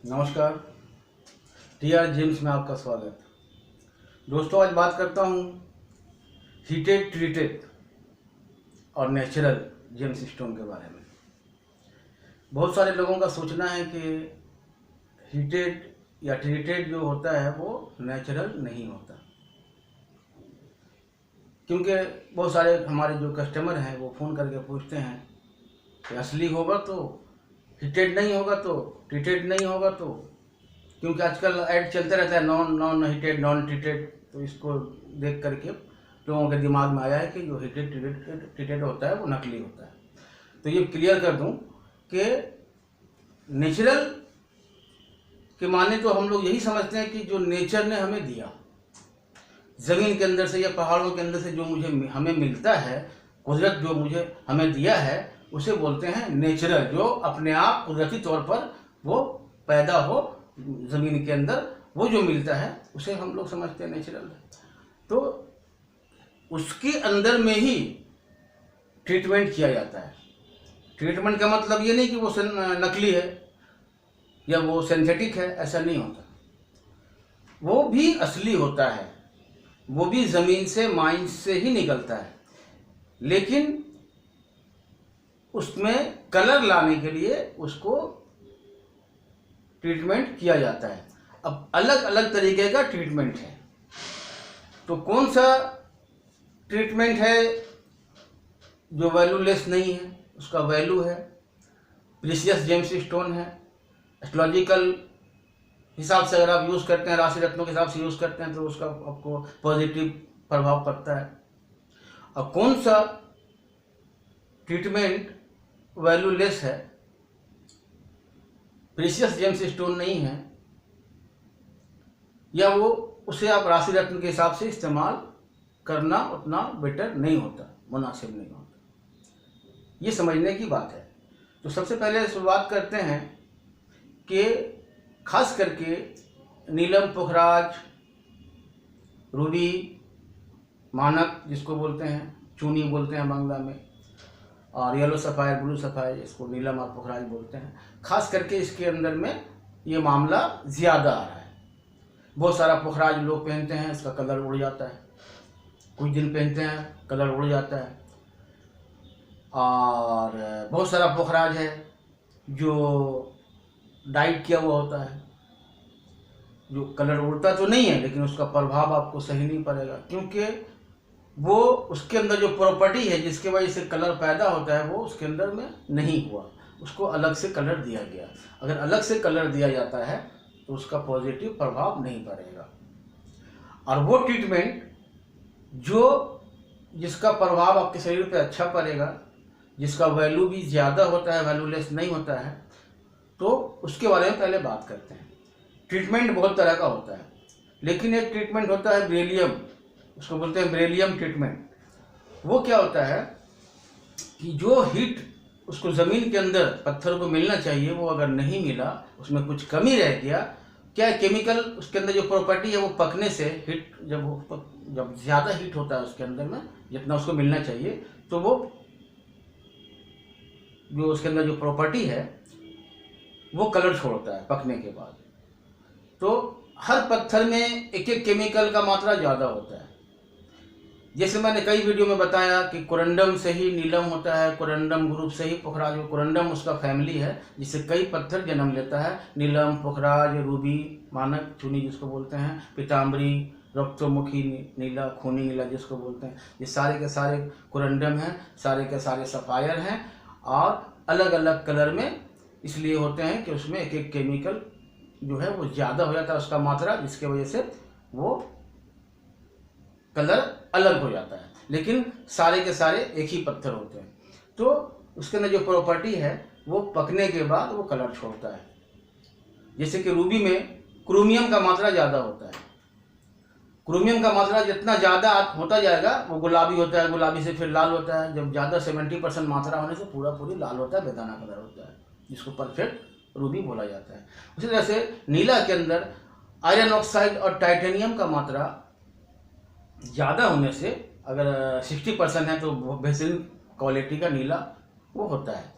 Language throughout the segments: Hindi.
नमस्कार। टीआर जेम्स में आपका स्वागत। दोस्तों, आज बात करता हूँ हीटेड, ट्रीटेड और नेचुरल जेम्स स्टोन के बारे में। बहुत सारे लोगों का सोचना है कि हीटेड या ट्रीटेड जो होता है वो नेचुरल नहीं होता, क्योंकि बहुत सारे हमारे जो कस्टमर हैं वो फ़ोन करके पूछते हैं कि असली होगा तो हीटेड, नहीं होगा तो ट्रीटेड, नहीं होगा तो, क्योंकि आजकल ऐड चलते रहता है नॉन हीटेड, नॉन ट्रीटेड। तो इसको देख करके लोगों के दिमाग में आया है कि जो हीटेड ट्रीटेड होता है वो नकली होता है। तो ये क्लियर कर दूं कि नेचुरल के माने तो हम लोग यही समझते हैं कि जो नेचर ने हमें दिया, ज़मीन के अंदर से या पहाड़ों के अंदर से जो हमें मिलता है, कुदरत जो हमें दिया है, उसे बोलते हैं नेचुरल। जो अपने आप कुदरती तौर पर वो पैदा हो ज़मीन के अंदर, वो जो मिलता है उसे हम लोग समझते हैं नेचुरल। तो उसके अंदर में ही ट्रीटमेंट किया जाता है। ट्रीटमेंट का मतलब ये नहीं कि वो नकली है या वो सिंथेटिक है, ऐसा नहीं होता। वो भी असली होता है, वो भी ज़मीन से, माइन से ही निकलता है, लेकिन उसमें कलर लाने के लिए उसको ट्रीटमेंट किया जाता है। अब अलग अलग तरीके का ट्रीटमेंट है। तो कौन सा ट्रीटमेंट है जो वैल्यूलेस नहीं है, उसका वैल्यू है। प्रीशियस जेम्स स्टोन है, एस्ट्रोलॉजिकल हिसाब से अगर आप यूज़ करते हैं, राशि रत्नों के हिसाब से यूज़ करते हैं तो उसका आपको पॉजिटिव प्रभाव पड़ता है। और कौन सा ट्रीटमेंट वैल्यूलेस है, प्रीशियस जेम्स स्टोन नहीं है, या वो उसे आप राशि रत्न के हिसाब से इस्तेमाल करना उतना बेटर नहीं होता, मुनासिब नहीं होता, ये समझने की बात है। तो सबसे पहले शुरुआत करते हैं कि खास करके नीलम, पुखराज, रूबी, मानक जिसको बोलते हैं, चूनी बोलते हैं बांग्ला में, और येलो सफ़ायर, ब्लू सफ़ायर, इसको नीलम और पुखराज बोलते हैं। खास करके इसके अंदर में ये मामला ज़्यादा आ रहा है। बहुत सारा पुखराज लोग पहनते हैं, इसका कलर उड़ जाता है, कुछ दिन पहनते हैं कलर उड़ जाता है। और बहुत सारा पुखराज है जो डाइट किया हुआ होता है, जो कलर उड़ता तो नहीं है लेकिन उसका प्रभाव आपको सही नहीं पड़ेगा, क्योंकि वो उसके अंदर जो प्रॉपर्टी है जिसके वजह से कलर पैदा होता है वो उसके अंदर में नहीं हुआ, उसको अलग से कलर दिया गया। अगर अलग से कलर दिया जाता है तो उसका पॉजिटिव प्रभाव नहीं पड़ेगा। और वो ट्रीटमेंट जिसका प्रभाव आपके शरीर पे अच्छा पड़ेगा, जिसका वैल्यू भी ज़्यादा होता है, वैल्यूलेस नहीं होता है, तो उसके बारे में पहले बात करते हैं। ट्रीटमेंट बहुत तरह का होता है, लेकिन एक ट्रीटमेंट होता है बेरिलियम, उसको बोलते हैं बेरिलियम ट्रीटमेंट। वो क्या होता है कि जो हीट उसको ज़मीन के अंदर पत्थर को मिलना चाहिए वो अगर नहीं मिला, उसमें कुछ कमी रह गया, क्या केमिकल उसके अंदर जो प्रॉपर्टी है वो पकने से, हीट जब ज़्यादा हीट होता है उसके अंदर में जितना उसको मिलना चाहिए, तो वो जो उसके अंदर जो प्रॉपर्टी है वो कलर छोड़ता है पकने के बाद। तो हर पत्थर में एक एक केमिकल का मात्रा ज़्यादा होता है। जैसे मैंने कई वीडियो में बताया कि कोरंडम से ही नीलम होता है, कोरंडम ग्रुप से ही पुखराज, कोरंडम उसका फैमिली है जिससे कई पत्थर जन्म लेता है। नीलम, पुखराज, रूबी, मानक, चूनी जिसको बोलते हैं, पीताम्बरी, रक्तमुखी नीला, खूनी नीला जिसको बोलते हैं, ये सारे के सारे कोरंडम हैं, सारे के सारे सफ़ायर हैं, और अलग अलग कलर में इसलिए होते हैं कि उसमें एक एक केमिकल जो है वो ज़्यादा हो जाता है उसका मात्रा, जिसके वजह से वो कलर अलग हो जाता है, लेकिन सारे के सारे एक ही पत्थर होते हैं। तो उसके अंदर जो प्रॉपर्टी है वो पकने के बाद वो कलर छोड़ता है। जैसे कि रूबी में क्रोमियम का मात्रा ज़्यादा होता है। क्रोमियम का मात्रा जितना ज़्यादा होता जाएगा वो गुलाबी होता है, गुलाबी से फिर लाल होता है। जब ज़्यादा 70% मात्रा होने से पूरी लाल होता है, बेदाना कलर होता है, जिसको परफेक्ट रूबी बोला जाता है। उसी तरह से नीला के अंदर आयरन ऑक्साइड और टाइटेनियम का मात्रा ज़्यादा होने से, अगर 60% है तो बेहतरीन क्वालिटी का नीला वो होता है।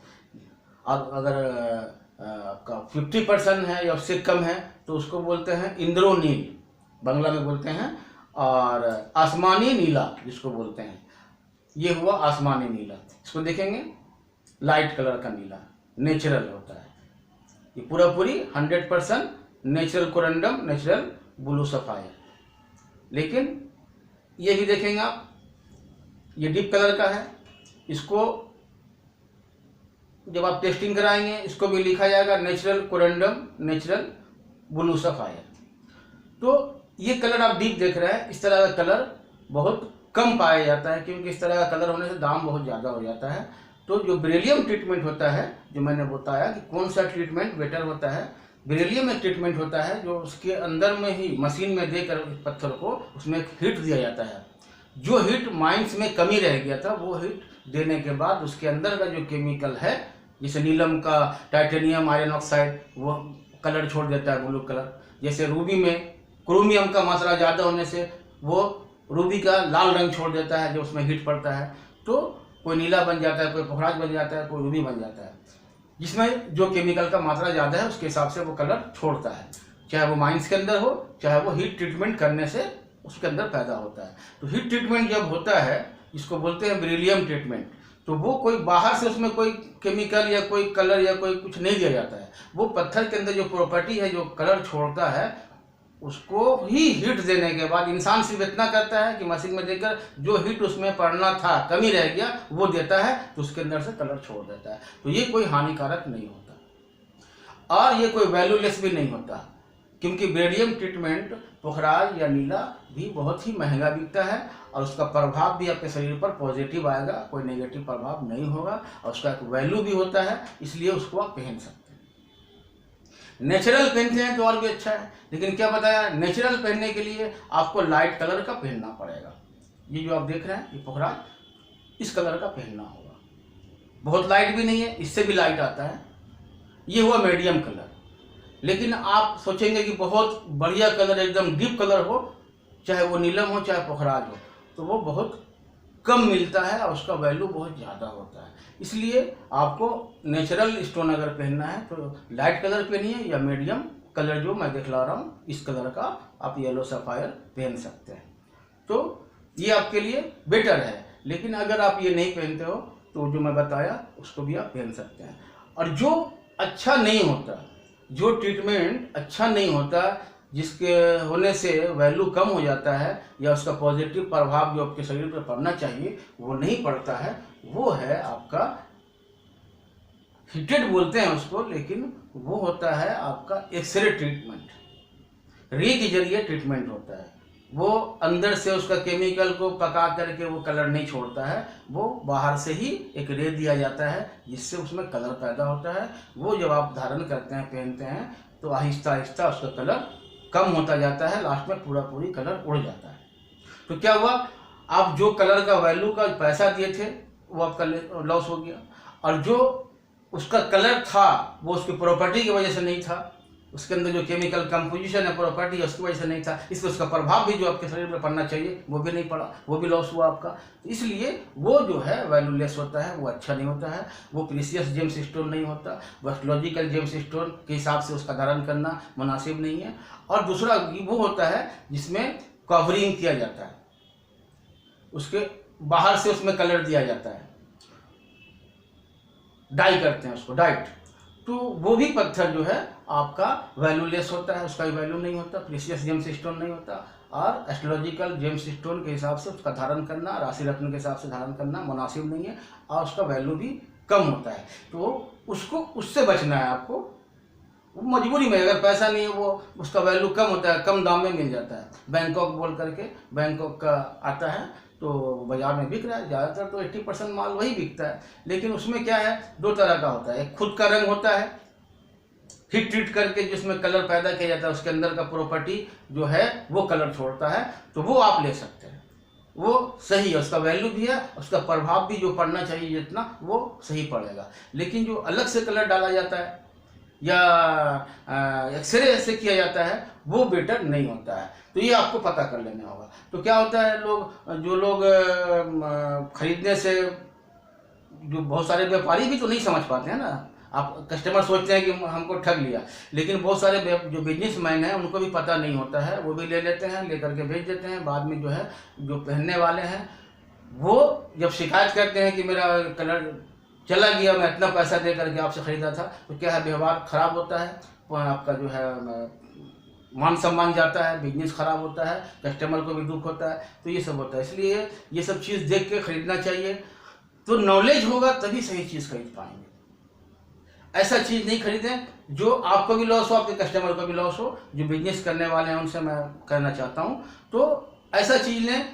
और अगर 50% है या उससे कम है तो उसको बोलते हैं इंद्रोनील, बांग्ला में बोलते हैं। और आसमानी नीला जिसको बोलते हैं, ये हुआ आसमानी नीला। इसको देखेंगे लाइट कलर का नीला, नेचुरल होता है। ये पूरा पूरी 100% natural corundum, natural blue sapphire. लेकिन ये भी देखेंगे आप, ये डीप कलर का है। इसको जब आप टेस्टिंग कराएंगे इसको भी लिखा जाएगा natural corundum, natural blue sapphire. तो ये कलर आप डीप देख रहे हैं, इस तरह का कलर बहुत कम पाया जाता है, क्योंकि इस तरह का कलर होने से दाम बहुत ज़्यादा हो जाता है। तो जो बेरिलियम ट्रीटमेंट होता है, जो मैंने बताया कि कौन सा ट्रीटमेंट बेटर होता है, बेरिलियम एक ट्रीटमेंट होता है जो उसके अंदर में ही मशीन में देकर पत्थर को उसमें एक हीट दिया जाता है। जो हीट माइंस में कमी रह गया था वो हीट देने के बाद उसके अंदर का जो केमिकल है, जैसे नीलम का टाइटेनियम आयरन ऑक्साइड, वो कलर छोड़ देता है ब्लू कलर। जैसे रूबी में क्रोमियम का मात्रा ज़्यादा होने से वो रूबी का लाल रंग छोड़ देता है, जो उसमें हीट पड़ता है तो कोई नीला बन जाता है, कोई पोखराज बन जाता है, कोई रूबी बन जाता है। जिसमें जो केमिकल का मात्रा ज़्यादा है उसके हिसाब से वो कलर छोड़ता है, चाहे वो माइंस के अंदर हो, चाहे वो हीट ट्रीटमेंट करने से उसके अंदर पैदा होता है। तो हीट ट्रीटमेंट जब होता है, इसको बोलते हैं बेरिलियम ट्रीटमेंट, तो वो कोई बाहर से उसमें कोई केमिकल या कोई कलर या कोई कुछ नहीं दिया जाता है। वो पत्थर के अंदर जो प्रॉपर्टी है, जो कलर छोड़ता है, उसको ही हीट देने के बाद इंसान सिर्फ इतना करता है कि मशीन में देकर जो हीट उसमें पड़ना था, कमी रह गया, वो देता है तो उसके अंदर से कलर छोड़ देता है। तो ये कोई हानिकारक नहीं होता और ये कोई वैल्यूलेस भी नहीं होता, क्योंकि बेरिलियम ट्रीटमेंट पोखराज या नीला भी बहुत ही महंगा बिकता है और उसका प्रभाव भी आपके शरीर पर पॉजिटिव आएगा, कोई नेगेटिव प्रभाव नहीं होगा और उसका एक वैल्यू भी होता है, इसलिए उसको आप पहन सकते हैं। नेचुरल पहनते हैं तो और भी अच्छा है, लेकिन क्या बताया, नेचुरल पहनने के लिए आपको लाइट कलर का पहनना पड़ेगा। ये जो आप देख रहे हैं ये पोखराज, इस कलर का पहनना होगा। बहुत लाइट भी नहीं है, इससे भी लाइट आता है। ये हुआ मीडियम कलर। लेकिन आप सोचेंगे कि बहुत बढ़िया कलर, एकदम डीप कलर हो, चाहे वो नीलम हो चाहे पोखराज हो, तो वो बहुत कम मिलता है और उसका वैल्यू बहुत ज़्यादा होता है। इसलिए आपको नेचुरल स्टोन अगर पहनना है तो लाइट कलर पहनिए या मीडियम कलर जो मैं दिखला रहा हूँ, इस कलर का आप येलो सफायर पहन सकते हैं, तो ये आपके लिए बेटर है। लेकिन अगर आप ये नहीं पहनते हो तो जो मैं बताया उसको भी आप पहन सकते हैं। और जो अच्छा नहीं होता, जो ट्रीटमेंट अच्छा नहीं होता, जिसके होने से वैल्यू कम हो जाता है या उसका पॉजिटिव प्रभाव जो आपके शरीर पर पड़ना चाहिए वो नहीं पड़ता है, वो है आपका हीटेड बोलते हैं उसको, लेकिन वो होता है आपका एक्सरे ट्रीटमेंट। रे के जरिए ट्रीटमेंट होता है। वो अंदर से उसका केमिकल को पका करके वो कलर नहीं छोड़ता है, वो बाहर से ही एक रे दिया जाता है जिससे उसमें कलर पैदा होता है। वो जब आप धारण करते हैं, पहनते हैं, तो आहिस्ता आहिस्ता उसका कलर कम होता जाता है, लास्ट में पूरा पूरी कलर उड़ जाता है। तो क्या हुआ, आप जो कलर का वैल्यू का पैसा दिए थे वो आपका लॉस हो गया, और जो उसका कलर था वो उसकी प्रॉपर्टी की वजह से नहीं था, उसके अंदर जो केमिकल कंपोजिशन है, प्रॉपर्टी है, उसकी वजह से नहीं था, इसलिए उसका प्रभाव भी जो आपके शरीर में पड़ना चाहिए वो भी नहीं पड़ा, वो भी लॉस हुआ आपका। इसलिए वो जो है वैल्यूलेस होता है, वो अच्छा नहीं होता है, वो प्रीशियस जेम्स स्टोन नहीं होता, वो एस्ट्रोलॉजिकल जेम्स स्टोन के हिसाब से उसका धारण करना मुनासिब नहीं है। और दूसरा वो होता है जिसमें कवरिंग किया जाता है, उसके बाहर से उसमें कलर दिया जाता है, डाई करते हैं उसको, डाइट, तो वो भी पत्थर जो है आपका वैल्यूलेस होता है, उसका वैल्यू नहीं होता, प्रीशियस जेम्स स्टोन नहीं होता। और एस्ट्रोलॉजिकल जेम्स स्टोन के हिसाब से उसका धारण करना, राशि रत्न के हिसाब से धारण करना मुनासिब नहीं है और उसका वैल्यू भी कम होता है। तो उसको, उससे बचना है आपको। मजबूरी में अगर पैसा नहीं है, वो उसका वैल्यू कम होता है, कम दाम में मिल जाता है। बैंकॉक बोल करके बैंकॉक का आता है, तो बाजार में बिक रहा है, ज़्यादातर तो 80% माल वही बिकता है। लेकिन उसमें क्या है, दो तरह का होता है, एक खुद का रंग होता है, हीट ट्रीट करके जिसमें कलर पैदा किया जाता है, उसके अंदर का प्रॉपर्टी जो है वो कलर छोड़ता है, तो वो आप ले सकते हैं, वो सही है, उसका वैल्यू भी है, उसका प्रभाव भी जो पड़ना चाहिए जितना वो सही पड़ेगा। लेकिन जो अलग से कलर डाला जाता है या एक्सरे ऐसे किया जाता है, वो बेटर नहीं होता है। तो ये आपको पता कर लेना होगा। तो क्या होता है, जो लोग खरीदने से, जो बहुत सारे व्यापारी भी तो नहीं समझ पाते हैं ना, आप कस्टमर सोचते हैं कि हमको ठग लिया, लेकिन बहुत सारे जो बिजनेसमैन हैं उनको भी पता नहीं होता है, वो भी ले लेते हैं, लेकर के भेज देते हैं। बाद में जो है जो पहनने वाले हैं वो जब शिकायत करते हैं कि मेरा कलर चला गया, मैं इतना पैसा दे करके आपसे ख़रीदा था, तो क्या है, व्यवहार ख़राब होता है, आपका जो है मान सम्मान जाता है, बिजनेस ख़राब होता है, कस्टमर को भी दुख होता है। तो ये सब होता है, इसलिए ये सब चीज़ देख के ख़रीदना चाहिए। तो नॉलेज होगा तभी सही चीज़ खरीद पाएंगे। ऐसा चीज़ नहीं खरीदें जो आपको भी लॉस हो, आपके कस्टमर को भी लॉस हो। जो बिजनेस करने वाले हैं उनसे मैं कहना चाहता हूँ, तो ऐसा चीज़ लें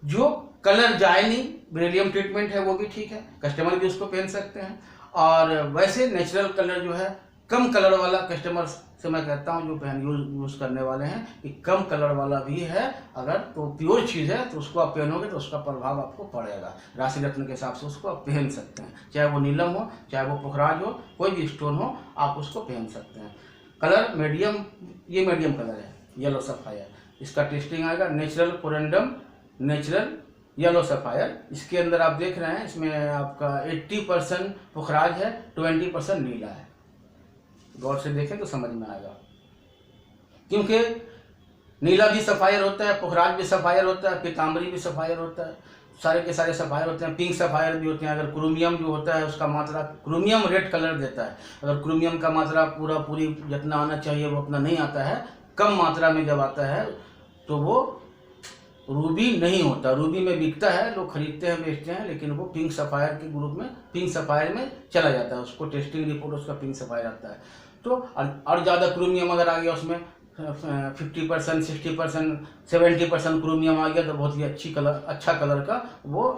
जो कलर जाए नहीं, बेरिलियम ट्रीटमेंट है वो भी ठीक है, कस्टमर भी उसको पहन सकते हैं। और वैसे नेचुरल कलर जो है, कम कलर वाला कस्टमर से मैं कहता हूँ जो यूज़ करने वाले हैं कि कम कलर वाला भी है, अगर तो प्योर चीज़ है तो उसको आप पहनोगे तो उसका प्रभाव आपको पड़ेगा। राशि रत्न के हिसाब से उसको आप पहन सकते हैं, चाहे वो नीलम हो, चाहे वो पुखराज हो, कोई भी स्टोन हो, आप उसको पहन सकते हैं। कलर मीडियम, ये मीडियम कलर है, येलो सफ़ायर। इसका टेस्टिंग आएगा natural corundum, natural yellow sapphire. इसके अंदर आप देख रहे हैं, इसमें आपका 80% पुखराज है, 20% नीला है। गौर से देखें तो समझ में आएगा, क्योंकि नीला भी सफ़ायर होता है, पुखराज भी सफ़ायर होता है, पीताम्बरी भी सफ़ायर होता है, सारे के सारे सफ़ायर होते हैं, पिंक सफ़ायर भी होते हैं। अगर क्रोमियम जो होता है उसका मात्रा, क्रोमियम रेड कलर देता है, अगर क्रोमियम का मात्रा पूरी जितना आना चाहिए वो उतना नहीं आता है, कम मात्रा में जब आता है तो वो रूबी नहीं होता। रूबी में बिकता है, लोग खरीदते हैं, बेचते हैं, लेकिन वो पिंक सफ़ायर के ग्रुप में, पिंक सफ़ायर में चला जाता है। उसको टेस्टिंग रिपोर्ट उसका पिंक सफ़ायर आता है। तो और ज़्यादा क्रोमियम अगर आ गया उसमें 50%, 60%, 70% क्रोमियम आ गया तो बहुत ही अच्छा कलर का वो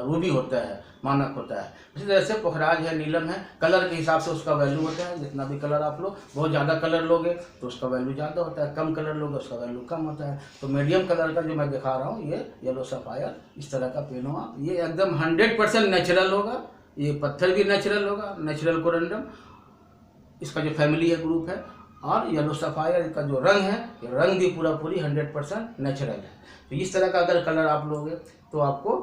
रूबी होता है, मानक होता है। इसी तरह से पुखराज है, नीलम है, कलर के हिसाब से उसका वैल्यू होता है। जितना भी कलर आप लो, बहुत ज़्यादा कलर लोगे तो उसका वैल्यू ज़्यादा होता है, कम कलर लोगे उसका वैल्यू कम होता है। तो मीडियम कलर का जो मैं दिखा रहा हूँ, ये येलो सफ़ायर, इस तरह का पहनो आप। ये एकदम 100% नेचुरल होगा, ये पत्थर भी नेचुरल होगा, नेचुरल कोरंडम इसका जो फैमिली है, ग्रुप है। और येलो सफ़ायर का जो रंग है, ये रंग भी पूरी 100% नेचुरल है। तो इस तरह का अगर कलर आप लोगे तो आपको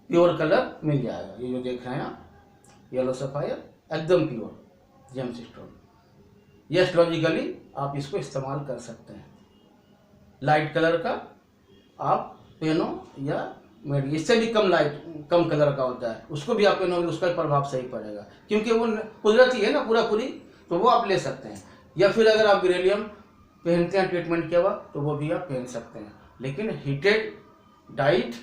प्योर कलर मिल जाएगा। ये जो देख रहे हैं आप, येलो सफ़ायर एकदम प्योर जेम्स स्टोन, ये एस्ट्रोलॉजिकली आप इसको इस्तेमाल कर सकते हैं। लाइट कलर का आप पहनो, या इससे भी कम कलर का होता है, उसको भी आप पहनोगे, उसका प्रभाव सही पड़ेगा, क्योंकि वो कुदरती है ना पूरी, तो वो आप ले सकते हैं। या फिर अगर आप बेरिलियम पहनते हैं ट्रीटमेंट किया हुआ तो वो भी आप पहन सकते हैं। लेकिन हीटेड, डाइट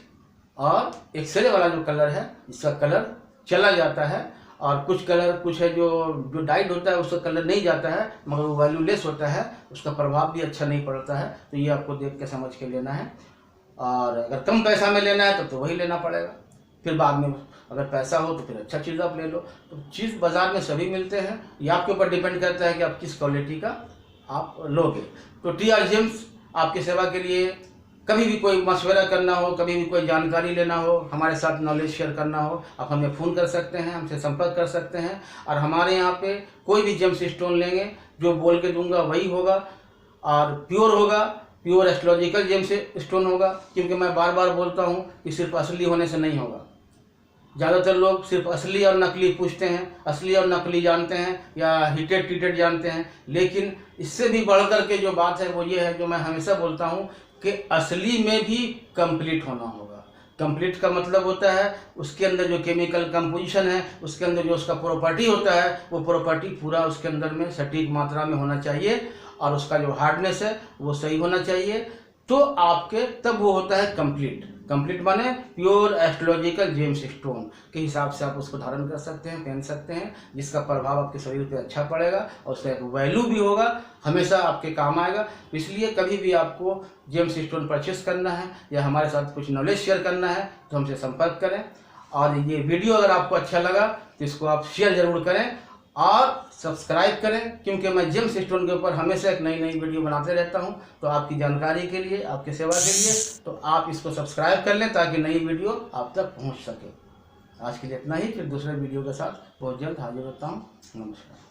और एक्सरे वाला जो कलर है, इसका कलर चला जाता है। और कुछ है जो डाइट होता है उसका कलर नहीं जाता है, मगर वो वैल्यूलेस होता है, उसका प्रभाव भी अच्छा नहीं पड़ता है। तो ये आपको देख के समझ के लेना है। और अगर कम पैसा में लेना है तो वही लेना पड़ेगा। फिर बाद में अगर पैसा हो तो फिर अच्छा चीज़ आप ले लो। तो चीज़ बाज़ार में सभी मिलते हैं, ये आपके ऊपर डिपेंड करता है कि आप किस क्वालिटी का आप लोगे। तो TR जेम्स आपकी सेवा के लिए, कभी भी कोई मशवरा करना हो, कभी भी कोई जानकारी लेना हो, हमारे साथ नॉलेज शेयर करना हो, आप हमें फ़ोन कर सकते हैं, हमसे संपर्क कर सकते हैं। और हमारे यहाँ पे कोई भी जेम्स स्टोन लेंगे, जो बोल के दूंगा वही होगा, और प्योर होगा, प्योर एस्ट्रोलॉजिकल जेम्स स्टोन होगा। क्योंकि मैं बार बार बोलता हूँ कि सिर्फ असली होने से नहीं होगा। ज़्यादातर लोग सिर्फ असली और नकली पूछते हैं, असली और नकली जानते हैं, या हीटेड ट्रीटेड जानते हैं। लेकिन इससे भी बढ़ कर के जो बात है वो ये है, जो मैं हमेशा बोलता हूँ कि असली में भी कंप्लीट होना होगा। कंप्लीट का मतलब होता है उसके अंदर जो केमिकल कंपोजिशन है, उसके अंदर जो उसका प्रॉपर्टी होता है, वो प्रॉपर्टी पूरा उसके अंदर में सटीक मात्रा में होना चाहिए, और उसका जो हार्डनेस है वो सही होना चाहिए। तो आपके तब वो होता है कंप्लीट माने प्योर एस्ट्रोलॉजिकल जेम्स स्टोन के हिसाब से आप उसको धारण कर सकते हैं, पहन सकते हैं, जिसका प्रभाव आपके शरीर पे अच्छा पड़ेगा और उसका एक वैल्यू भी होगा, हमेशा आपके काम आएगा। इसलिए कभी भी आपको जेम्स स्टोन परचेस करना है या हमारे साथ कुछ नॉलेज शेयर करना है तो हमसे संपर्क करें। और ये वीडियो अगर आपको अच्छा लगा तो इसको आप शेयर जरूर करें और सब्सक्राइब करें, क्योंकि मैं जेम्स स्टोन के ऊपर हमेशा एक नई वीडियो बनाते रहता हूं। तो आपकी जानकारी के लिए, आपकी सेवा के लिए, तो आप इसको सब्सक्राइब कर लें ताकि नई वीडियो आप तक पहुंच सके। आज के लिए इतना ही, फिर दूसरे वीडियो के साथ बहुत जल्द हाजिर होता हूं। नमस्कार।